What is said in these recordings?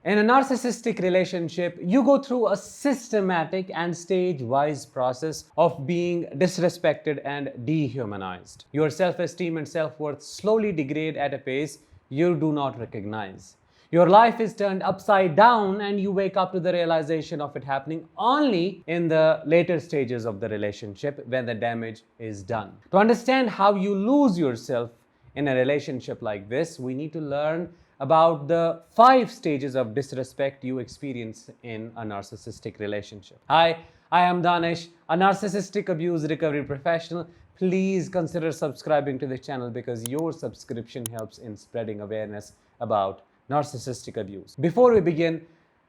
In a narcissistic relationship, you go through a systematic and stage-wise process of being disrespected and dehumanized. Your self-esteem and self-worth slowly degrade at a pace you do not recognize. Your life is turned upside down and you wake up to the realization of it happening only in the later stages of the relationship when the damage is done. To understand how you lose yourself in a relationship like this, we need to learn about the 5 stages of disrespect you experience in a narcissistic relationship. Hi, I am Danish, a narcissistic abuse recovery professional. Please consider subscribing to the channel because your subscription helps in spreading awareness about narcissistic abuse. Before we begin,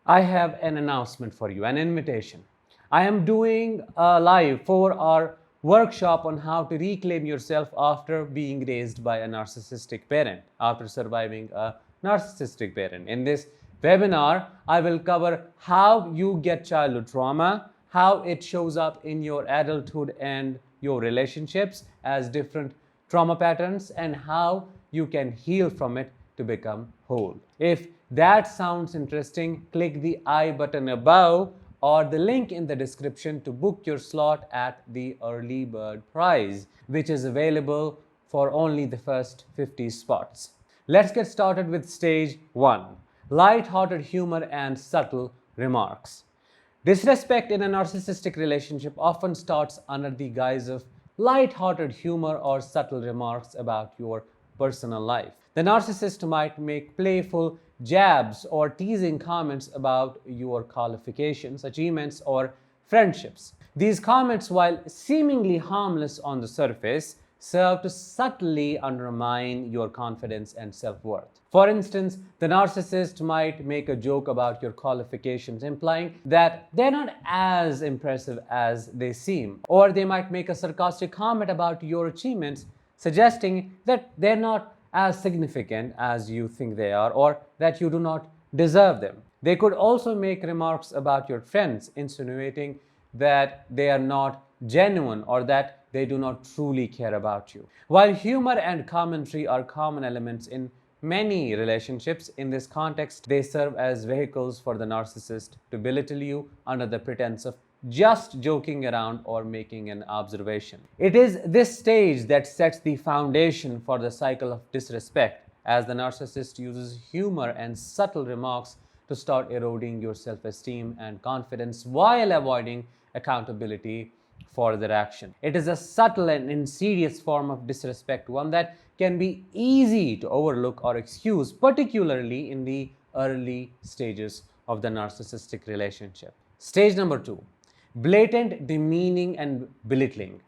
I have an announcement for you, an invitation. I am doing a live 4-hour workshop on how to reclaim yourself after being raised by a narcissistic parent, after surviving a narcissistic parent. In this webinar, I will cover how you get childhood trauma, how it shows up in your adulthood and your relationships as different trauma patterns, and how you can heal from it to become whole. If that sounds interesting, click the I button above or the link in the description to book your slot at the early bird price, which is available for only the first 50 spots. Let's get started with stage 1, light-hearted humor and subtle remarks. Disrespect in a narcissistic relationship often starts under the guise of light-hearted humor or subtle remarks about your personal life. The narcissist might make playful jabs or teasing comments about your qualifications, achievements, or friendships. These comments, while seemingly harmless on the surface, serve to subtly undermine your confidence and self-worth. For instance, the narcissist might make a joke about your qualifications, implying that they're not as impressive as they seem. Or they might make a sarcastic comment about your achievements, suggesting that they're not as significant as you think they are, or that you do not deserve them. They could also make remarks about your friends, insinuating that they are not genuine or that they do not truly care about you. While humor and commentary are common elements in many relationships, in this context, they serve as vehicles for the narcissist to belittle you under the pretense of just joking around or making an observation. It is this stage that sets the foundation for the cycle of disrespect, as the narcissist uses humor and subtle remarks to start eroding your self-esteem and confidence while avoiding accountability for their action. It is a subtle and insidious form of disrespect, one that can be easy to overlook or excuse, particularly in the early stages of the narcissistic relationship. Stage number 2, blatant demeaning and belittling.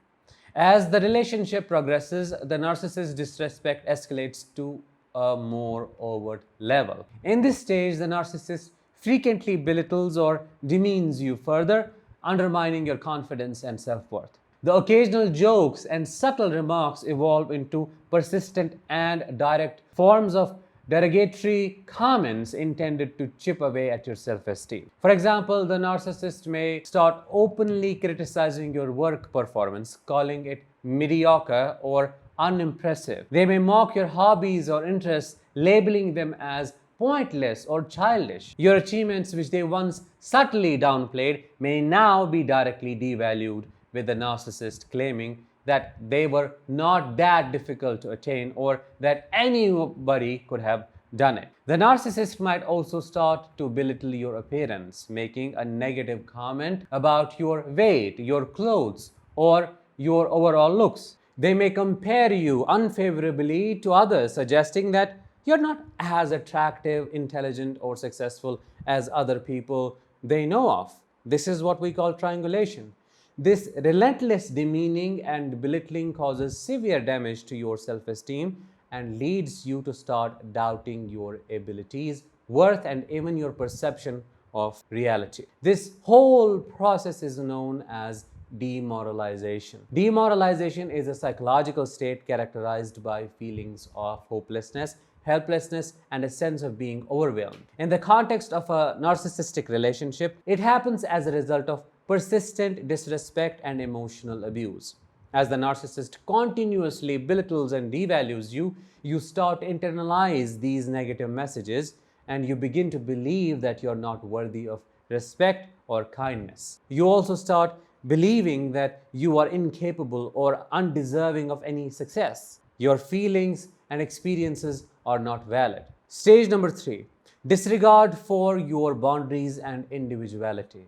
As the relationship progresses, the narcissist's disrespect escalates to a more overt level. In this stage, the narcissist frequently belittles or demeans you further, undermining your confidence and self-worth. The occasional jokes and subtle remarks evolve into persistent and direct forms of derogatory comments intended to chip away at your self-esteem. For example, the narcissist may start openly criticizing your work performance, calling it mediocre or unimpressive. They may mock your hobbies or interests, labeling them as pointless or childish. Your achievements, which they once subtly downplayed, may now be directly devalued, with the narcissist claiming that they were not that difficult to attain or that anybody could have done it. The narcissist might also start to belittle your appearance, making a negative comment about your weight, your clothes, or your overall looks. They may compare you unfavorably to others, suggesting that you're not as attractive, intelligent, or successful as other people they know of. This is what we call triangulation. This relentless demeaning and belittling causes severe damage to your self-esteem and leads you to start doubting your abilities, worth, and even your perception of reality. This whole process is known as demoralization. Demoralization is a psychological state characterized by feelings of hopelessness, helplessness, and a sense of being overwhelmed. In the context of a narcissistic relationship, it happens as a result of persistent disrespect and emotional abuse. As the narcissist continuously belittles and devalues you, you start to internalize these negative messages and you begin to believe that you're not worthy of respect or kindness. You also start believing that you are incapable or undeserving of any success. Your feelings and experiences are not valid. Stage number 3, disregard for your boundaries and individuality.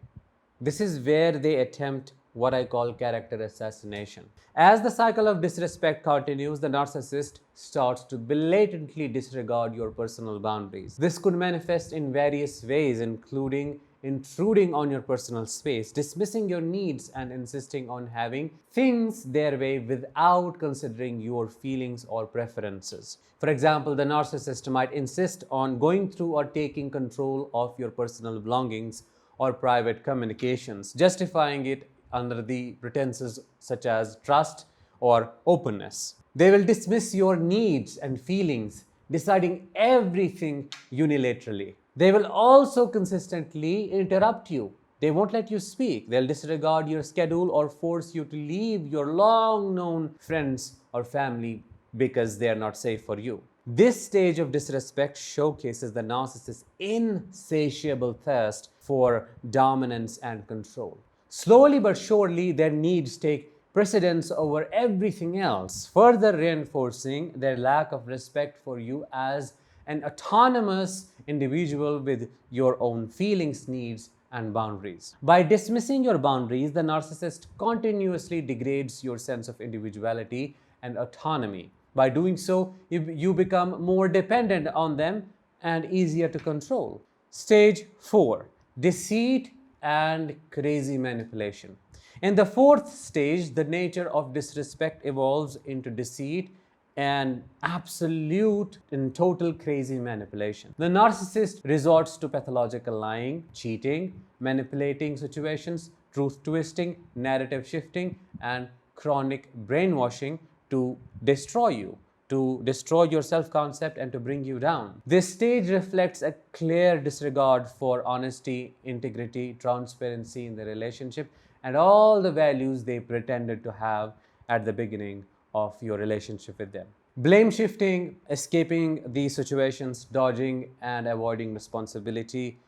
This is where they attempt what I call character assassination. As the cycle of disrespect continues, the narcissist starts to blatantly disregard your personal boundaries. This could manifest in various ways, including intruding on your personal space, dismissing your needs, and insisting on having things their way without considering your feelings or preferences. For example, the narcissist might insist on going through or taking control of your personal belongings or private communications, justifying it under the pretenses such as trust or openness. They will dismiss your needs and feelings, deciding everything unilaterally. They will also consistently interrupt you. They won't let you speak. They'll disregard your schedule or force you to leave your long known friends or family because they are not safe for you. This stage of disrespect showcases the narcissist's insatiable thirst for dominance and control. Slowly but surely, their needs take precedence over everything else, further reinforcing their lack of respect for you as an autonomous individual with your own feelings, needs, and boundaries. By dismissing your boundaries, the narcissist continuously degrades your sense of individuality and autonomy. By doing so, you become more dependent on them and easier to control. Stage 4, deceit and crazy manipulation. In the fourth stage, the nature of disrespect evolves into deceit and absolute and total crazy manipulation. The narcissist resorts to pathological lying, cheating, manipulating situations, truth twisting, narrative shifting, and chronic brainwashing to destroy you, to destroy your self-concept, and to bring you down. This stage reflects a clear disregard for honesty, integrity, transparency in the relationship, and all the values they pretended to have at the beginning of your relationship with them. Blame shifting, escaping these situations, dodging and avoiding responsibility,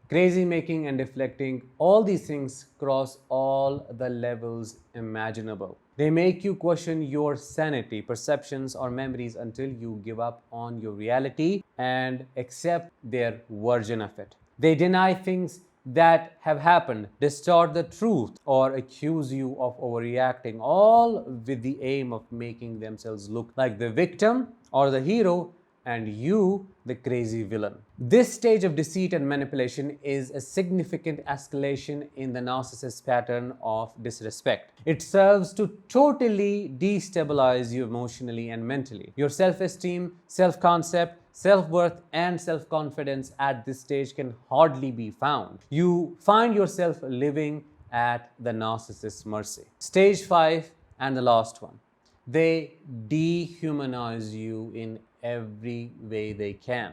crazy making and deflecting, all these things cross all the levels imaginable. They make you question your sanity, perceptions, or memories until you give up on your reality and accept their version of it. They deny things that have happened, distort the truth, or accuse you of overreacting, all with the aim of making themselves look like the victim or the hero and you the crazy villain. This stage of deceit and manipulation is a significant escalation in the narcissist's pattern of disrespect. It serves to totally destabilize you emotionally and mentally. Your self-esteem, self-concept, self-worth, and self-confidence at this stage can hardly be found. You find yourself living at the narcissist's mercy. Stage 5 and the last one. They dehumanize you in every way they can.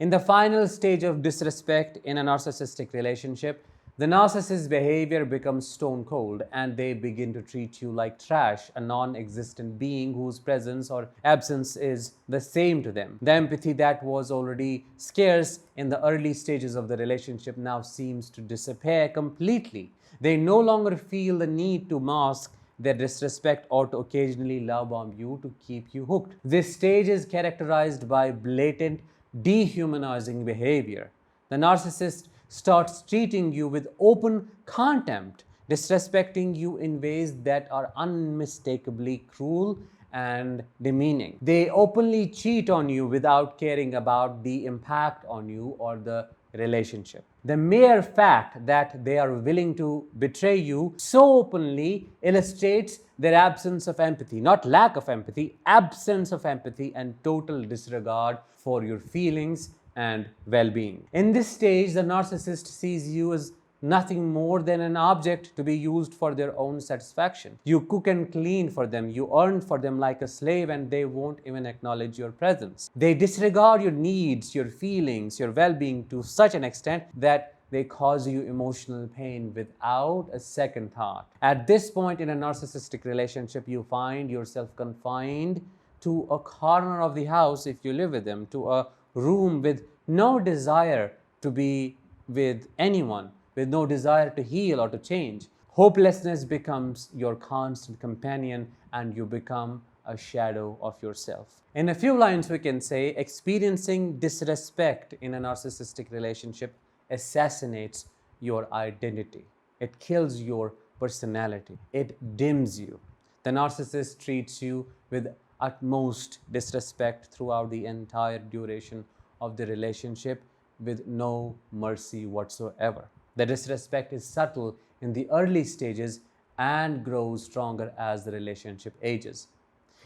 In the final stage of disrespect in a narcissistic relationship, the narcissist's behavior becomes stone cold and they begin to treat you like trash, a non-existent being whose presence or absence is the same to them. The empathy that was already scarce in the early stages of the relationship now seems to disappear completely. They no longer feel the need to mask their disrespect or to occasionally love bomb you to keep you hooked. This stage is characterized by blatant, dehumanizing behavior. The narcissist starts treating you with open contempt, disrespecting you in ways that are unmistakably cruel and demeaning. They openly cheat on you without caring about the impact on you or the relationship. The mere fact that they are willing to betray you so openly illustrates their absence of empathy, not lack of empathy, absence of empathy and total disregard for your feelings and well-being. In this stage, the narcissist sees you as nothing more than an object to be used for their own satisfaction. You cook and clean for them, you earn for them like a slave, and they won't even acknowledge your presence. They disregard your needs, your feelings, your well-being to such an extent that they cause you emotional pain without a second thought. At this point in a narcissistic relationship, you find yourself confined to a corner of the house if you live with them, to a room with no desire to be with anyone, with no desire to heal or to change. Hopelessness becomes your constant companion and you become a shadow of yourself. In a few lines, we can say experiencing disrespect in a narcissistic relationship assassinates your identity. It kills your personality. It dims you. The narcissist treats you with utmost disrespect throughout the entire duration of the relationship with no mercy whatsoever. The disrespect is subtle in the early stages and grows stronger as the relationship ages.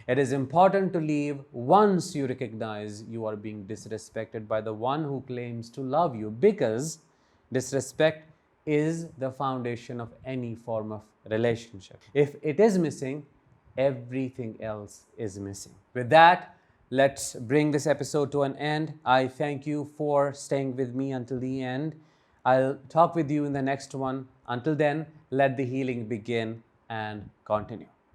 It is important to leave once you recognize you are being disrespected by the one who claims to love you, because disrespect is the foundation of any form of relationship. If it is missing, everything else is missing. With that, let's bring this episode to an end. I thank you for staying with me until the end. I'll talk with you in the next one. Until then, let the healing begin and continue.